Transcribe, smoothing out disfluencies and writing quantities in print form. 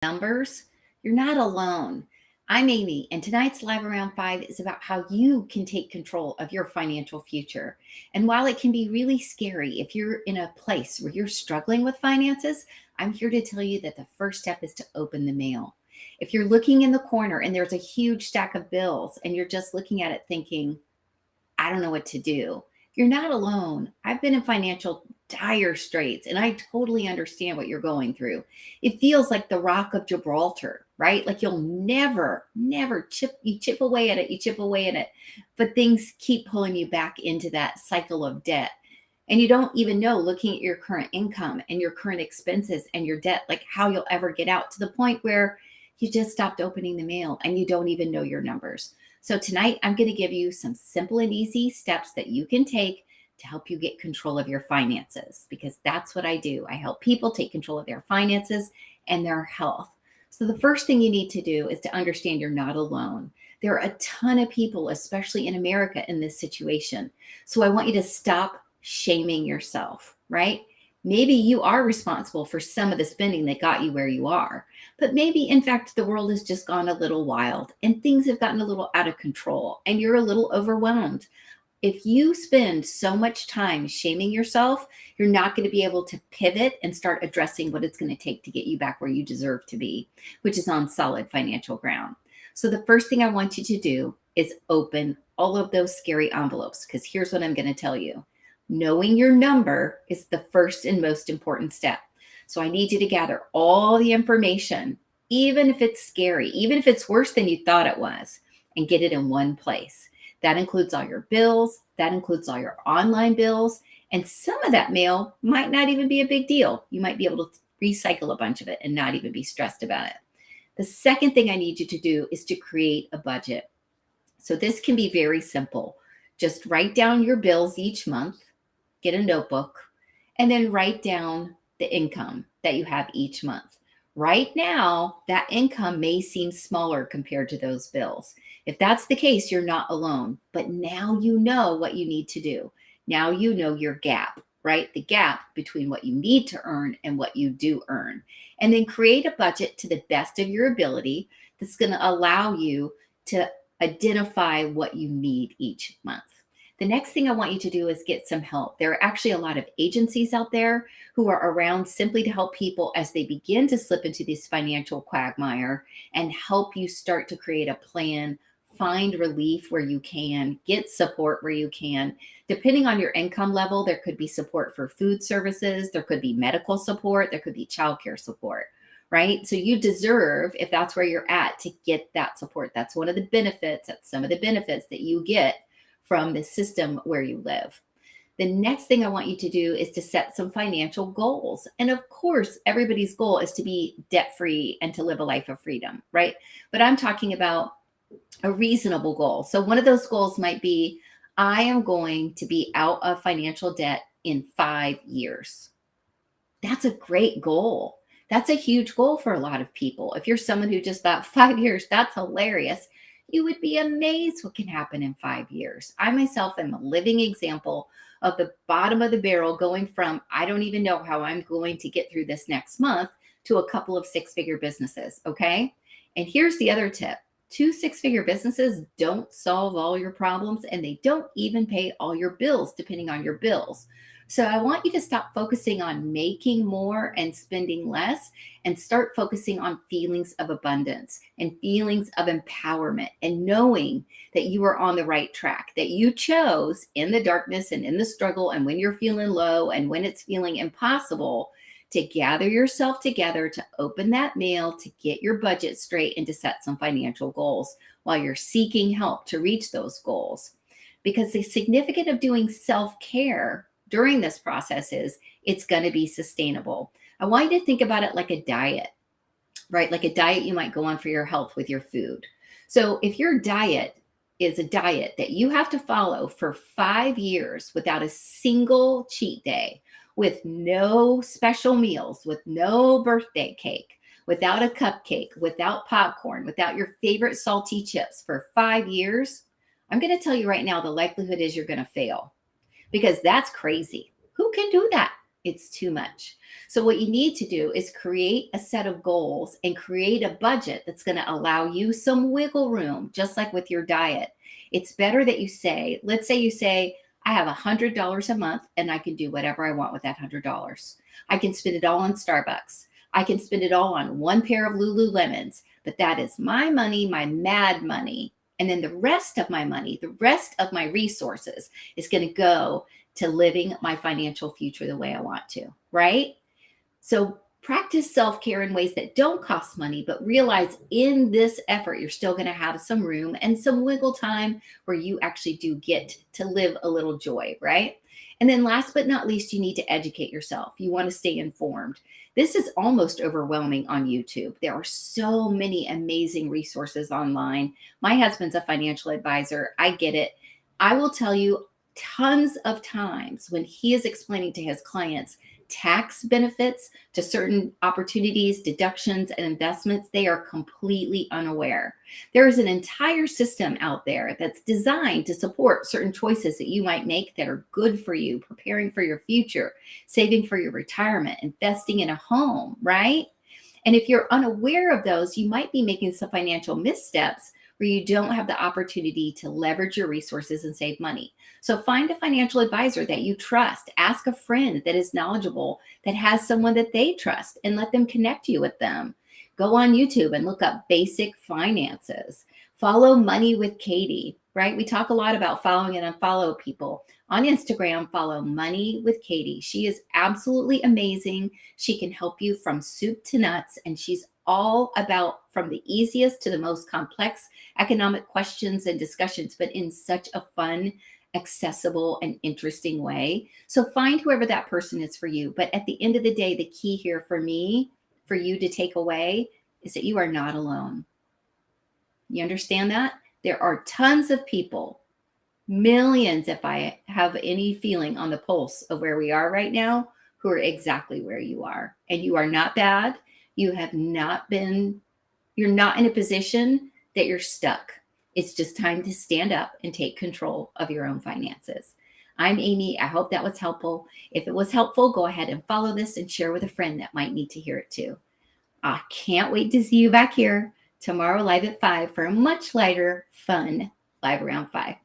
numbers, you're not alone. I'm Amy, and tonight's Live Around 5 is about how you can take control of your financial future. And while it can be really scary if you're in a place where you're struggling with finances, I'm here to tell you that the first step is to open the mail. If you're looking in the corner and there's a huge stack of bills and you're just looking at it thinking, I don't know what to do. You're not alone. I've been in financial dire straits and I totally understand what you're going through. It feels like the rock of Gibraltar, right? Like you'll never chip away at it, you chip away at it, but things keep pulling you back into that cycle of debt. And you don't even know, looking at your current income and your current expenses and your debt, like how you'll ever get out to the point where you just stopped opening the mail and you don't even know your numbers. So tonight, I'm going to give you some simple and easy steps that you can take to help you get control of your finances, because that's what I do. I help people take control of their finances and their health. So the first thing you need to do is to understand you're not alone. There are a ton of people, especially in America, in this situation. So I want you to stop shaming yourself, right? Maybe you are responsible for some of the spending that got you where you are. But maybe, in fact, the world has just gone a little wild and things have gotten a little out of control and you're a little overwhelmed. If you spend so much time shaming yourself, you're not going to be able to pivot and start addressing what it's going to take to get you back where you deserve to be, which is on solid financial ground. So the first thing I want you to do is open all of those scary envelopes, because here's what I'm going to tell you. Knowing your number is the first and most important step. So I need you to gather all the information, even if it's scary, even if it's worse than you thought it was, and get it in one place. That includes all your bills, that includes all your online bills, and some of that mail might not even be a big deal. You might be able to recycle a bunch of it and not even be stressed about it. The second thing I need you to do is to create a budget. So this can be very simple. Just write down your bills each month, get a notebook, and then write down the income that you have each month. Right now, that income may seem smaller compared to those bills. If that's the case, you're not alone. But now you know what you need to do. Now you know your gap, right? The gap between what you need to earn and what you do earn. And then create a budget to the best of your ability that's going to allow you to identify what you need each month. The next thing I want you to do is get some help. There are actually a lot of agencies out there who are around simply to help people as they begin to slip into this financial quagmire and help you start to create a plan, find relief where you can, get support where you can. Depending on your income level, there could be support for food services, there could be medical support, there could be childcare support, right? So you deserve, if that's where you're at, to get that support. That's one of the benefits, that's some of the benefits that you get from the system where you live. The next thing I want you to do is to set some financial goals. And of course, everybody's goal is to be debt-free and to live a life of freedom, right? But I'm talking about a reasonable goal. So one of those goals might be, I am going to be out of financial debt in 5 years. That's a great goal. That's a huge goal for a lot of people. If you're someone who just thought 5 years, that's hilarious. You would be amazed what can happen in 5 years. I myself am a living example of the bottom of the barrel going from, I don't even know how I'm going to get through this next month, to a couple of six-figure businesses, okay? And here's the other tip. 2 six-figure businesses don't solve all your problems, and they don't even pay all your bills, depending on your bills. So I want you to stop focusing on making more and spending less and start focusing on feelings of abundance and feelings of empowerment and knowing that you are on the right track, that you chose in the darkness and in the struggle and when you're feeling low and when it's feeling impossible to gather yourself together, to open that mail, to get your budget straight and to set some financial goals while you're seeking help to reach those goals. Because the significance of doing self-care during this process is it's going to be sustainable. I want you to think about it like a diet, right? Like a diet you might go on for your health with your food. So if your diet is a diet that you have to follow for 5 years without a single cheat day, with no special meals, with no birthday cake, without a cupcake, without popcorn, without your favorite salty chips for 5 years, I'm going to tell you right now, the likelihood is you're going to fail. Because that's crazy. Who can do that? It's too much. So, what you need to do is create a set of goals and create a budget that's going to allow you some wiggle room, just like with your diet. It's better that you say, let's say you say, I have $100 a month and I can do whatever I want with that $100. I can spend it all on Starbucks. I can spend it all on one pair of Lululemons, but that is my money, my mad money. And then the rest of my money, the rest of my resources is going to go to living my financial future the way I want to, right? So practice self care in ways that don't cost money, but realize in this effort, you're still going to have some room and some wiggle time where you actually do get to live a little joy, right? And then last but not least, you need to educate yourself. You want to stay informed. This is almost overwhelming on YouTube. There are so many amazing resources online. My husband's a financial advisor. I get it. I will tell you tons of times when he is explaining to his clients tax benefits to certain opportunities, deductions, and investments, they are completely unaware. There is an entire system out there that's designed to support certain choices that you might make that are good for you, preparing for your future, saving for your retirement, investing in a home, right? And if you're unaware of those, you might be making some financial missteps where you don't have the opportunity to leverage your resources and save money. So find a financial advisor that you trust. Ask a friend that is knowledgeable, that has someone that they trust, and let them connect you with them. Go on YouTube and look up basic finances. Follow Money with Katie, right? We talk a lot about following and unfollow people. On Instagram, follow Money with Katie. She is absolutely amazing. She can help you from soup to nuts, and she's all about from the easiest to the most complex economic questions and discussions, but in such a fun, accessible, and interesting way. So find whoever that person is for you. But at the end of the day, the key here for me, for you to take away, is that you are not alone. You understand that? There are tons of people, millions, if I have any feeling on the pulse of where we are right now, who are exactly where you are. And you are not bad. You have not been, you're not in a position that you're stuck. It's just time to stand up and take control of your own finances. I'm Amy. I hope that was helpful. If it was helpful, go ahead and follow this and share with a friend that might need to hear it too. I can't wait to see you back here tomorrow live at 5 for a much lighter, fun Live Around 5. Take